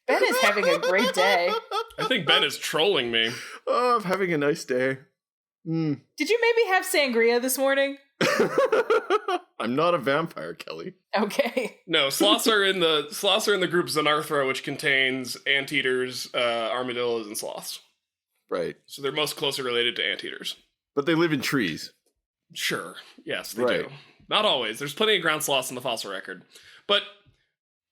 Ben is having a great day. I think Ben is trolling me. Oh, I'm having a nice day. Did you maybe have sangria this morning? I'm not a vampire, Kelly. Okay. No, sloths are in the group Xenarthra, which contains anteaters, armadillos, and sloths. Right. So they're most closely related to anteaters. But they live in trees. Sure. Yes, they do. Not always. There's plenty of ground sloths in the fossil record. But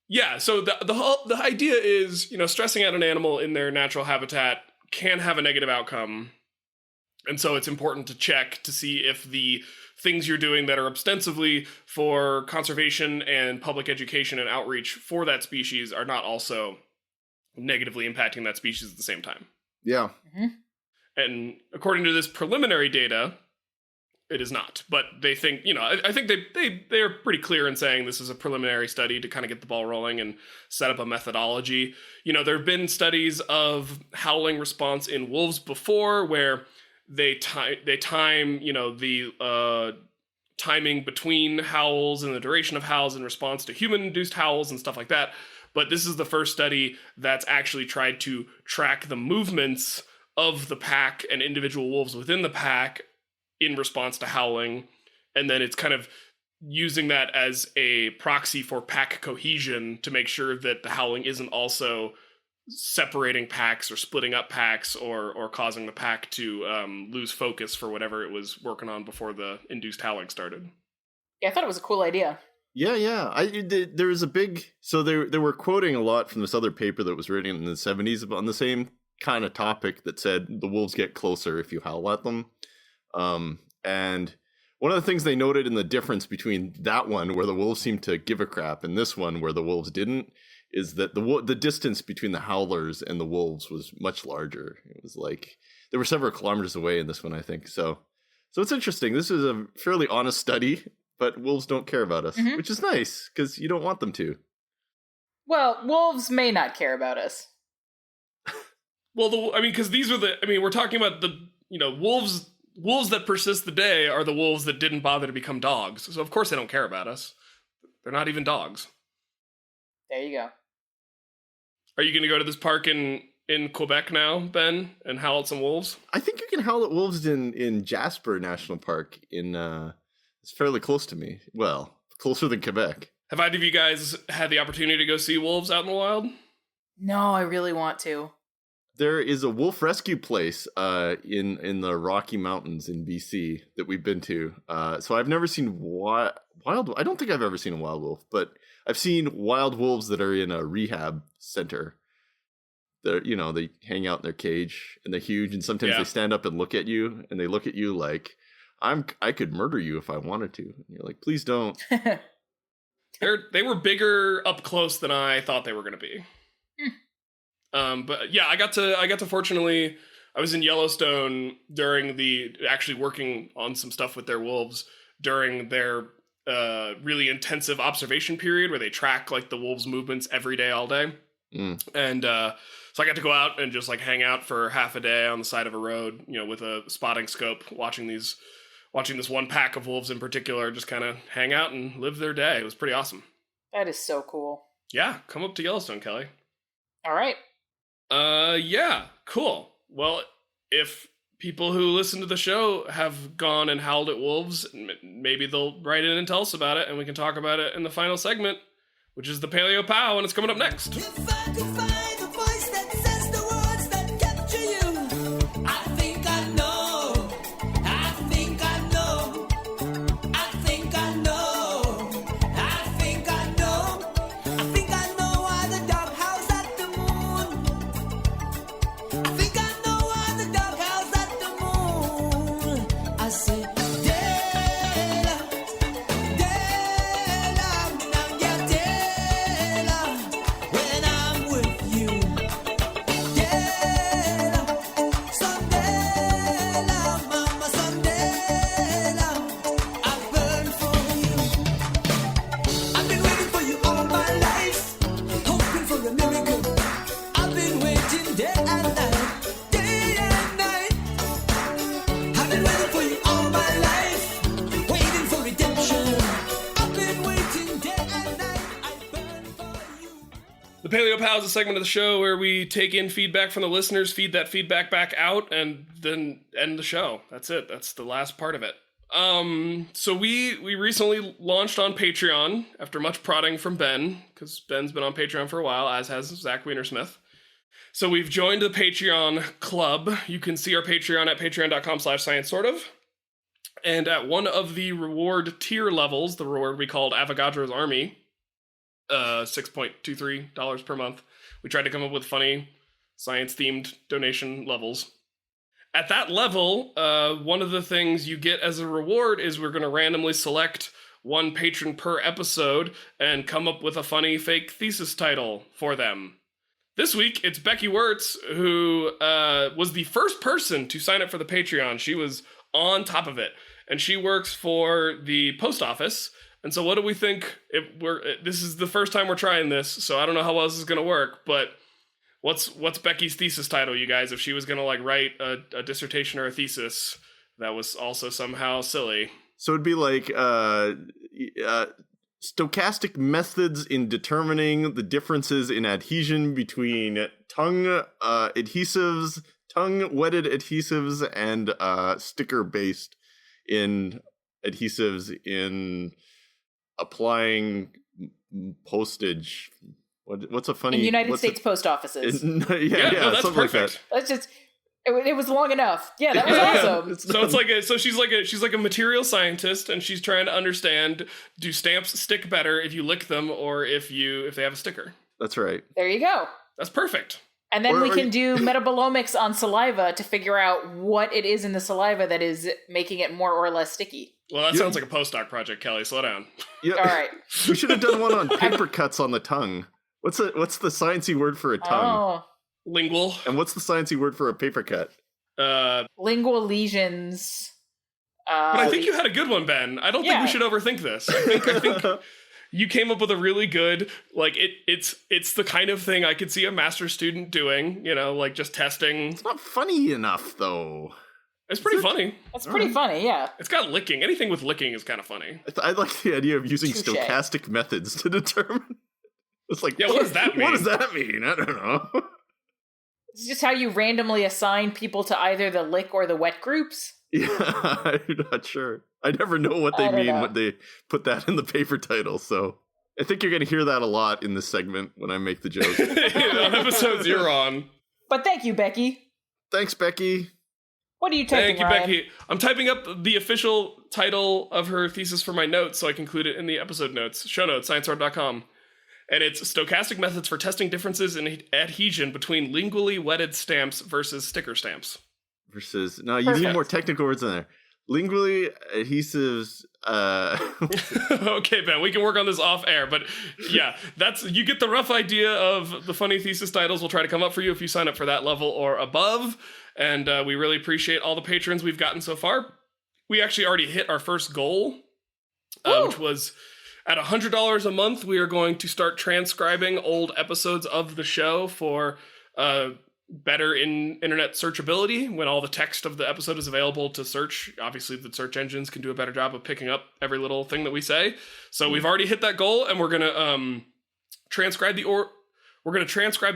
yeah, so the idea is, stressing out an animal in their natural habitat can have a negative outcome. And so it's important to check to see if the things you're doing that are ostensibly for conservation and public education and outreach for that species are not also negatively impacting that species at the same time. Yeah. Mm-hmm. And according to this preliminary data, it is not. But they think, I think they are pretty clear in saying this is a preliminary study to kind of get the ball rolling and set up a methodology. There have been studies of howling response in wolves before where they time, the timing between howls and the duration of howls in response to human-induced howls and stuff like that. But this is the first study that's actually tried to track the movements of the pack and individual wolves within the pack in response to howling. And then it's kind of using that as a proxy for pack cohesion to make sure that the howling isn't also separating packs or splitting up packs or causing the pack to lose focus for whatever it was working on before the induced howling started. Yeah, I thought it was a cool idea. Yeah. There was a big... So they were quoting a lot from this other paper that was written in the 70s on the same kind of topic that said the wolves get closer if you howl at them. And one of the things they noted in the difference between that one, where the wolves seemed to give a crap, and this one, where the wolves didn't, is that the distance between the howlers and the wolves was much larger. It was like there were several kilometers away in this one, I think. So it's interesting. This is a fairly honest study, but wolves don't care about us, which is nice because you don't want them to. Well, wolves may not care about us. Well, because these are we're talking about the, wolves that persist the day are the wolves that didn't bother to become dogs. So of course they don't care about us. They're not even dogs. There you go. Are you going to go to this park in Quebec now, Ben, and howl at some wolves? I think you can howl at wolves in Jasper National Park. It's fairly close to me. Well, closer than Quebec. Have either of you guys had the opportunity to go see wolves out in the wild? No, I really want to. There is a wolf rescue place in the Rocky Mountains in BC that we've been to. So I've never seen wild. I don't think I've ever seen a wild wolf, but I've seen wild wolves that are in a rehab center. They hang out in their cage and they're huge, and sometimes they stand up and look at you, and they look at you like I could murder you if I wanted to. And you're like, please don't. They were bigger up close than I thought they were going to be. But yeah, I got to fortunately I was in Yellowstone actually working on some stuff with their wolves during their really intensive observation period where they track like the wolves' movements every day, all day. And so I got to go out and just like hang out for half a day on the side of a road, with a spotting scope, watching this one pack of wolves in particular, just kind of hang out and live their day. It was pretty awesome. That is so cool. Yeah, come up to Yellowstone, Kelly. All right. Yeah, cool. Well, if people who listen to the show have gone and howled at wolves, maybe they'll write in and tell us about it, and we can talk about it in the final segment, which is the PaleoPOW, and it's coming up next. If I could find the voice that says the words that capture you, I think I know, I think I know, I think I know, I think I know, I think I know why the dog howls at the moon. I think I know why the dog howls at the moon. I say, when I'm with you. The PaleoPOWs is a segment of the show where we take in feedback from the listeners, feed that feedback back out, and then end the show. That's it. That's the last part of it. So we recently launched on Patreon after much prodding from Ben, because Ben's been on Patreon for a while, as has Zach Weinersmith. So we've joined the Patreon club. You can see our Patreon at patreon.com/science-sort-of. And at one of the reward tier levels, the reward we called Avogadro's Army, $6.23 per month, we tried to come up with funny science-themed donation levels. At that level, one of the things you get as a reward is we're going to randomly select one patron per episode and come up with a funny fake thesis title for them. This week, it's Becky Wertz, who was the first person to sign up for the Patreon. She was on top of it, and she works for the post office. And so what do we think? This is the first time we're trying this, so I don't know how well this is going to work, but what's Becky's thesis title, you guys, if she was going to write a dissertation or a thesis that was also somehow silly? So it'd be like stochastic methods in determining the differences in adhesion between tongue adhesives, tongue-wetted adhesives, and sticker-based in adhesives in applying postage. What's a funny... In United States post offices. No, that's something perfect. like that. That's just... It was long enough. Yeah, that was awesome. So she's like a material scientist, and she's trying to understand, do stamps stick better if you lick them or if they have a sticker? That's right. There you go. That's perfect. And then we can do metabolomics on saliva to figure out what it is in the saliva that is making it more or less sticky. Well, that sounds like a postdoc project, Kelly. Slow down. Yeah. All right. We should have done one on paper cuts on the tongue. What's the sciencey word for a tongue? Oh. Lingual. And what's the sciencey word for a paper cut? Lingual lesions. But I think you had a good one, Ben. I don't think we should overthink this. I think you came up with a really good, it's the kind of thing I could see a master's student doing, just testing. It's not funny enough, though. It's pretty funny. It's pretty funny, yeah. It's got licking. Anything with licking is kind of funny. I like the idea of using Touché. stochastic methods to determine. It's like, what does that mean? What does that mean? I don't know. It's just how you randomly assign people to either the lick or the wet groups. Yeah, I'm not sure. I never know what they mean when they put that in the paper title, so I think you're going to hear that a lot in this segment when I make the joke. On episodes you're on. But thank you, Becky. Thanks, Becky. What are you typing, Thank you, Ryan? Becky. I'm typing up the official title of her thesis for my notes so I can include it in the episode notes. Show notes, scienceort.com. And it's stochastic methods for testing differences in adhesion between lingually wetted stamps versus sticker stamps. No, you need more technical words in there. Lingually, adhesives. Okay, Ben, we can work on this off air, but yeah, you get the rough idea of the funny thesis titles. We'll try to come up for you if you sign up for that level or above, and we really appreciate all the patrons we've gotten so far. We actually already hit our first goal, which was at $100 a month. We are going to start transcribing old episodes of the show for better in internet searchability. When all the text of the episode is available to search, obviously the search engines can do a better job of picking up every little thing that we say. So we've already hit that goal, and we're gonna transcribe the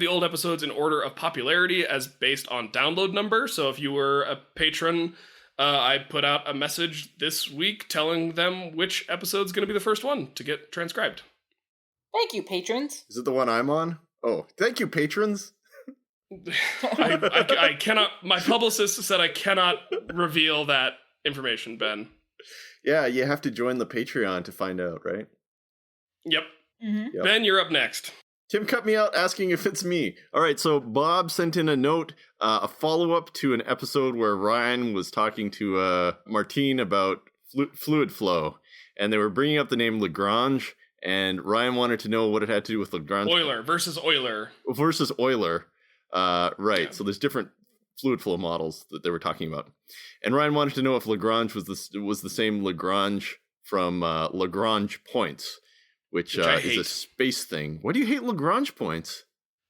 old episodes in order of popularity as based on download number. So if you were a patron, I put out a message this week telling them which episode's going to be the first one to get transcribed. Thank you, patrons. Is it the one I'm on? Oh, thank you, patrons. I cannot. My publicist said I cannot reveal that information, Ben. Yeah, you have to join the Patreon to find out, right? Yep. Mm-hmm. Yep. Ben, you're up next. Tim cut me out asking if it's me. All right, so Bob sent in a note, a follow-up to an episode where Ryan was talking to Martine about fluid flow, and they were bringing up the name Lagrange, and Ryan wanted to know what it had to do with Lagrange. Euler versus Euler. Right, Yeah. so there's different fluid flow models that they were talking about. And Ryan wanted to know if Lagrange was the same Lagrange from Lagrange points, which is a space thing. Why do you hate Lagrange points?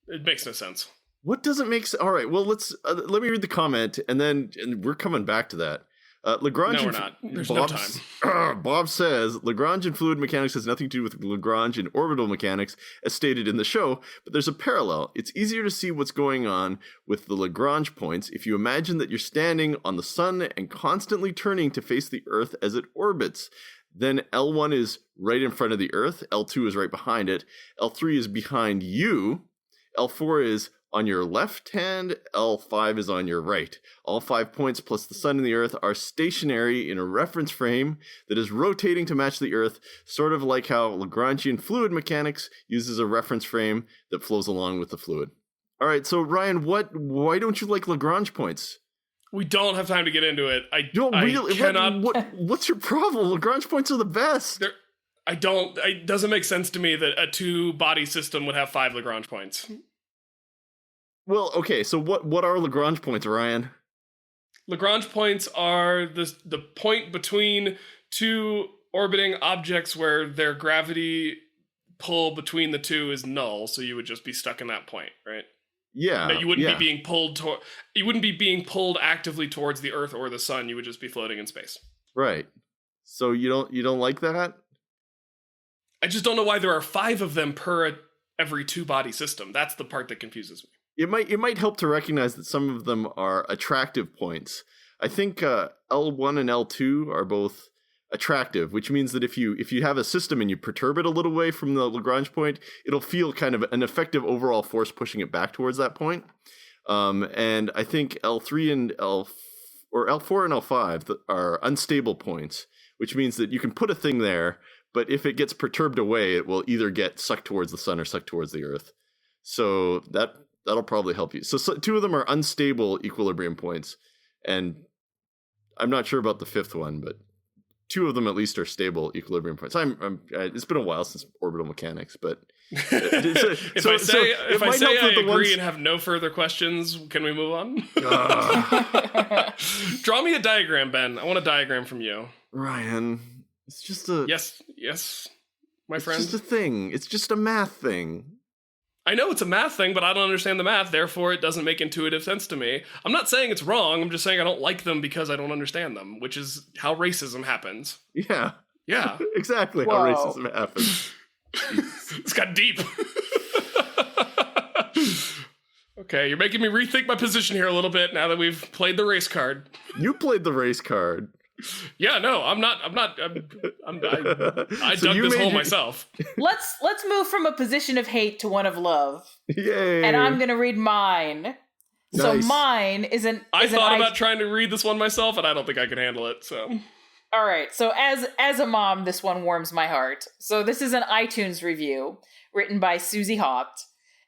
It makes no sense. What doesn't make sense? All right, well, let me read the comment, and we're coming back to that. Lagrange. No, we're not. There's no time. Bob says Lagrange in fluid mechanics has nothing to do with Lagrange in orbital mechanics, as stated in the show, but there's a parallel. It's easier to see what's going on with the Lagrange points if you imagine that you're standing on the sun and constantly turning to face the Earth as it orbits. Then L1 is right in front of the Earth, L2 is right behind it, L3 is behind you, L4 is on your left hand, L5 is on your right. All 5 points plus the sun and the Earth are stationary in a reference frame that is rotating to match the Earth, sort of like how Lagrangian fluid mechanics uses a reference frame that flows along with the fluid. All right, so Ryan, why don't you like Lagrange points? We don't have time to get into it. I really cannot. What's your problem? Lagrange points are the best. It doesn't make sense to me that a two-body system would have 5 Lagrange points. Well, okay, so what are Lagrange points, Ryan? Lagrange points are the point between two orbiting objects where their gravity pull between the two is null, so you would just be stuck in that point, right? Yeah. No, you wouldn't be being pulled you wouldn't be being pulled actively towards the Earth or the sun. You would just be floating in space. Right. So you don't like that? I just don't know why there are 5 of them per every two-body system. That's the part that confuses me. It might help to recognize that some of them are attractive points. I think L1 and L2 are both attractive, which means that if you have a system and you perturb it a little way from the Lagrange point, it'll feel kind of an effective overall force pushing it back towards that point. And I think L3 and L4 and L5 are unstable points, which means that you can put a thing there, but if it gets perturbed away, it will either get sucked towards the sun or sucked towards the Earth. So that'll probably help you. So 2 of them are unstable equilibrium points, and I'm not sure about the 5th one, but 2 of them at least are stable equilibrium points. It's been a while since orbital mechanics, but if I say I agree and have no further questions, can we move on? Draw me a diagram, Ben. I want a diagram from you. Ryan, it's just a yes, my friend. It's just a thing. It's just a math thing. I know it's a math thing, but I don't understand the math, therefore it doesn't make intuitive sense to me. I'm not saying it's wrong, I'm just saying I don't like them because I don't understand them, which is how racism happens. Yeah. Yeah. Exactly Whoa. how racism happens. It's got deep. Okay, you're making me rethink my position here a little bit now that we've played the race card. You played the race card. Yeah, no, I So dug this hole myself. Let's move from a position of hate to one of love. Yay. And I'm going to read mine. So Nice. mine is an I is an thought I- about trying to read this one myself, and I don't think I could handle it, so... All right. So as a mom, this one warms my heart. So this is an iTunes review written by Susie Haupt.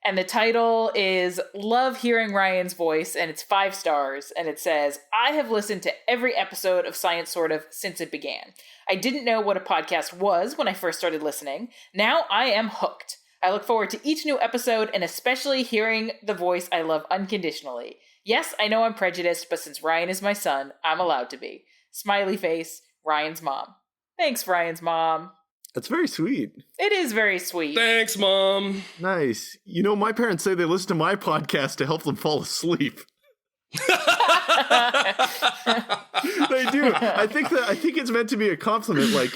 And the title is Love Hearing Ryan's Voice, and it's 5 stars. And it says, I have listened to every episode of Science Sort of since it began. I didn't know what a podcast was when I first started listening. Now I am hooked. I look forward to each new episode and especially hearing the voice I love unconditionally. Yes, I know I'm prejudiced, but since Ryan is my son, I'm allowed to be. Smiley face, Ryan's mom. Thanks, Ryan's mom. That's very sweet. It is very sweet. Thanks, Mom. Nice. You know, my parents say they listen to my podcast to help them fall asleep. They do. I think it's meant to be a compliment. Like,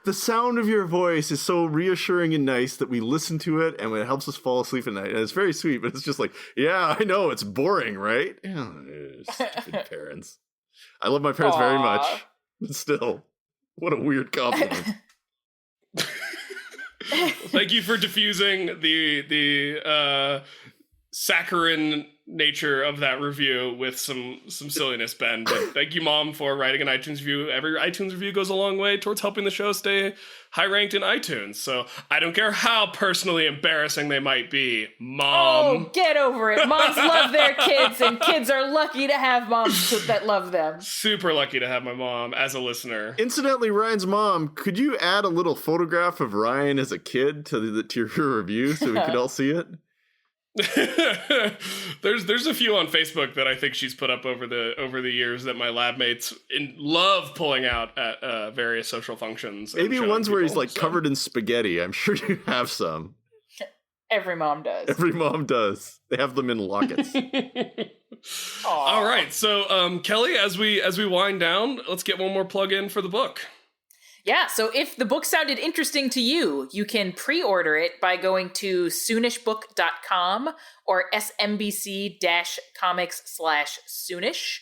the sound of your voice is so reassuring and nice that we listen to it, and it helps us fall asleep at night. And it's very sweet, but it's just like, yeah, I know, it's boring, right? Stupid parents. I love my parents very much, but still, what a weird compliment. Thank you for diffusing the saccharine nature of that review with some silliness, Ben. But thank you, Mom, for writing an iTunes review. Every iTunes review goes a long way towards helping the show stay high ranked in iTunes. So I don't care how personally embarrassing they might be, Mom. Oh, get over it. Moms love their kids, and kids are lucky to have moms that love them. Super lucky to have my mom as a listener. Incidentally, Ryan's mom, could you add a little photograph of Ryan as a kid to your review so we could all see it? There's a few on Facebook that I think she's put up over the years that my lab mates love pulling out at various social functions. Maybe ones where he's like covered in spaghetti. I'm sure you have some. Every mom does. Every mom does. They have them in lockets. All right, so Kelly, as we wind down, let's get one more plug in for the book. Yeah, so if the book sounded interesting to you, you can pre-order it by going to soonishbook.com or smbc-comics/Soonish.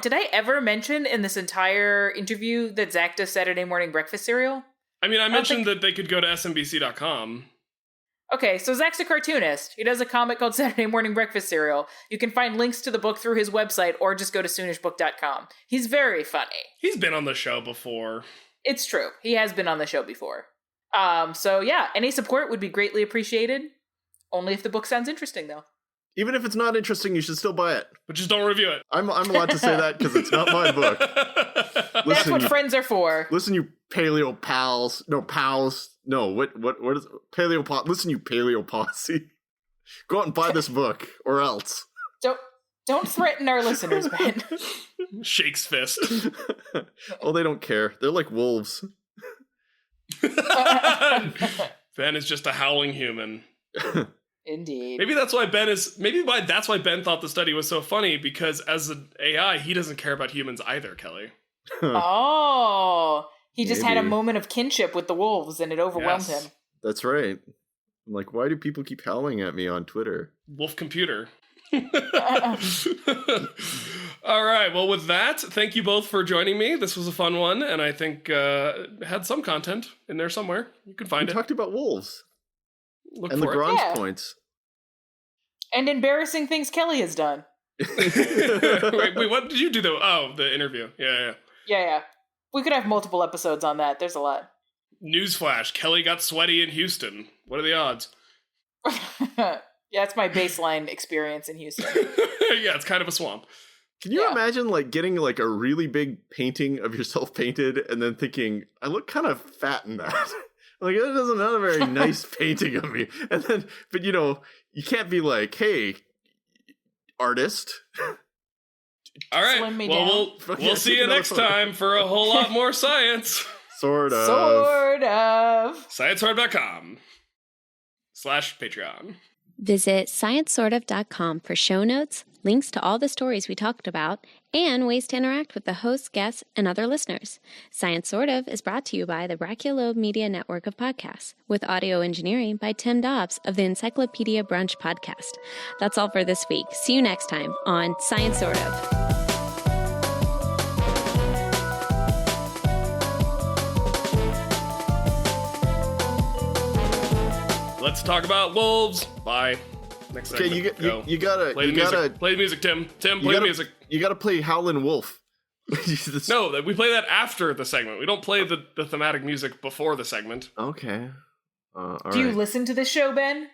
Did I ever mention in this entire interview that Zach does Saturday morning breakfast cereal? I mean, I mentioned that they could go to smbc.com. Okay, so Zach's a cartoonist. He does a comic called Saturday Morning Breakfast Cereal. You can find links to the book through his website or just go to soonishbook.com. He's very funny. He's been on the show before. It's true. He has been on the show before. So yeah, any support would be greatly appreciated. Only if the book sounds interesting, though. Even if it's not interesting, you should still buy it. But just don't review it. I'm allowed to say that because it's not my book. That's what friends are for. Listen, you PaleoPOWs. No, pals. No, what is PaleoPOW? Listen, you PaleoPOWs. Go out and buy this book, or else. Don't threaten our listeners, Ben. Shakes fist. Oh, they don't care. They're like wolves. Ben is just a howling human. Indeed. Maybe that's why Ben thought the study was so funny, because as an AI, he doesn't care about humans either, Kelly. Oh, he just had a moment of kinship with the wolves and it overwhelmed him. That's right. I'm like, why do people keep howling at me on Twitter? Wolf computer. All right, well, with that, thank you both for joining me. This was a fun one, and I think had some content in there somewhere. You can find it. We talked about wolves. Look and for Lagrange points. And embarrassing things Kelly has done. wait, what did you do though? Oh, the interview. Yeah. We could have multiple episodes on that. There's a lot. Newsflash, Kelly got sweaty in Houston. What are the odds? Yeah, it's my baseline experience in Houston. Yeah, it's kind of a swamp. Can you imagine like getting like a really big painting of yourself painted and then thinking, I look kind of fat in that? Like, that is not a very nice painting of me. And then, but you know, you can't be like, hey, artist. All right, well, we'll see you next time for a whole lot more science. Sort of. ScienceSortOf.com/Patreon. Visit sciencesortof.com for show notes, links to all the stories we talked about, and ways to interact with the hosts, guests, and other listeners. Science Sort of is brought to you by the Brachiolobe Media Network of podcasts, with audio engineering by Tim Dobbs of the Encyclopedia Brunch podcast. That's all for this week. See you next time on Science Sort of. Let's talk about wolves. Bye. Next segment. Okay, you gotta play the music, Tim. Tim, play the music. You gotta play Howlin' Wolf. No, we play that after the segment. We don't play the thematic music before the segment. Okay. Do you listen to this show, Ben?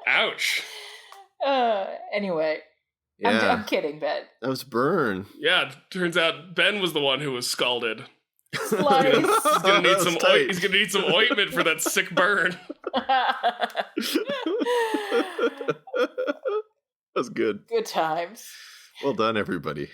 Ouch. Anyway, Yeah, I'm kidding, Ben. that was burn. Yeah, turns out Ben was the one who was scalded. Slice. He's gonna need That was some. tight. He's gonna need some ointment for that sick burn. That was good. Good times. Well done, everybody.